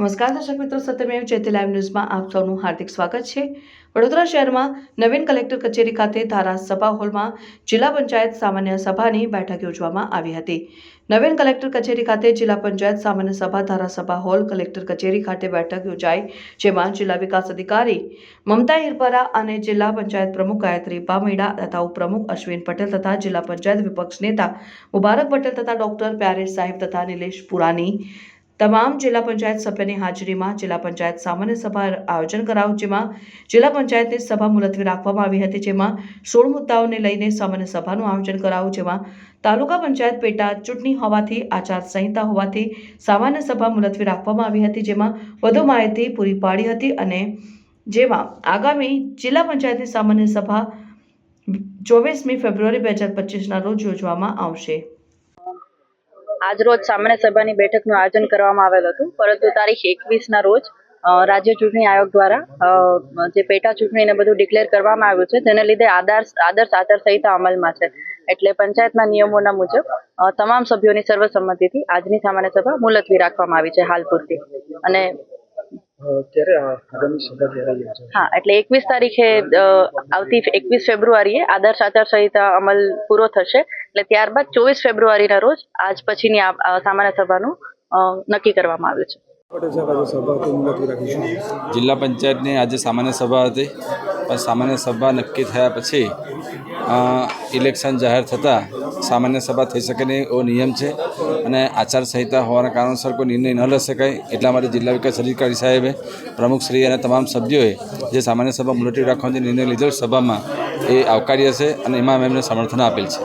નમસ્કાર દર્શક મિત્રો, સત્યમેવ જયતે લાઈવ ન્યૂઝમાં આપ સૌનું હાર્દિક સ્વાગત છે। વડોદરા શહેરમાં નવીન કલેક્ટર કચેરી ખાતે ધારાસભા હોલમાં જિલ્લા પંચાયત સામાન્ય સભાની બેઠક યોજવામાં આવી હતી। નવીન કલેક્ટર કચેરી ખાતે જિલ્લા પંચાયત સામાન્ય સભા ધારાસભા હોલ કલેક્ટર કચેરી ખાતે બેઠક યોજાઈ, જેમાં જિલ્લા વિકાસ અધિકારી મમતા હિરપરા અને જિલ્લા પંચાયત પ્રમુખ ગાયત્રી પામેડા તથા ઉપપ્રમુખ અશ્વિન પટેલ તથા જિલ્લા પંચાયત વિપક્ષ નેતા મુબારક પટેલ તથા ડોક્ટર પ્યારેશ સાહેબ તથા નિલેશ પુરાની તમામ જિલ્લા પંચાયત સભ્યની હાજરીમાં જિલ્લા પંચાયત સામાન્ય સભા આયોજન કરાયું, જેમાં જિલ્લા પંચાયતની સભા મુલતવી રાખવામાં આવી હતી। જેમાં 16 મુદ્દાઓને લઈને સામાન્ય સભાનું આયોજન કરાયું, જેમાં તાલુકા પંચાયત પેટા ચૂંટણી હોવાથી આચારસંહિતા હોવાથી સામાન્ય સભા મુલતવી રાખવામાં આવી હતી, જેમાં વધુ માહિતી પૂરી પાડી હતી અને જેમાં આગામી જિલ્લા પંચાયતની સામાન્ય સભા 24મી ફેબ્રુઆરી 2025ના રોજ યોજવામાં આવશે। આજરોજ સામાન્ય સભાની બેઠકનું આયોજન કરવામાં આવેલ હતું, પરંતુ તારીખ 21ના રોજ રાજ્ય ચૂંટણી આયોગ દ્વારા જે પેટા ચૂંટણીને બધું ડિક્લેર કરવામાં આવ્યું છે, જેને લીધે આદર્શ આચારસંહિતા અમલમાં છે। એટલે પંચાયતના નિયમોના મુજબ તમામ સભ્યોની સર્વસંમતિથી આજની સામાન્ય સભા મુલતવી રાખવામાં આવી છે હાલ પૂરતી। અને હા, એટલે 21 તારીખે આવતી 21 ફેબ્રુઆરીએ આદર્શ આચારસંહિતા અમલ પૂરો થશે, એટલે ત્યારબાદ 24 ફેબ્રુઆરીના રોજ આજ પછીની સામાન્ય સભાનું નક્કી કરવામાં આવ્યું છે। જિલ્લા પંચાયતની આજે સામાન્ય સભા હતી, પણ સામાન્ય સભા નક્કી થયા પછી ઇલેક્શન જાહેર થતાં સામાન્ય સભા થઈ શકે નહીં એવો નિયમ છે અને આચારસંહિતા હોવાના કારણસર કોઈ નિર્ણય ન લઈ શકાય। એટલા માટે જિલ્લા વિકાસ અધિકારી સાહેબે, પ્રમુખશ્રી અને તમામ સભ્યોએ જે સામાન્ય સભા મુલતવી રાખવાનો નિર્ણય લીધો સભામાં એ આવકાર્ય છે અને એમાં એમને સમર્થન આપેલ છે।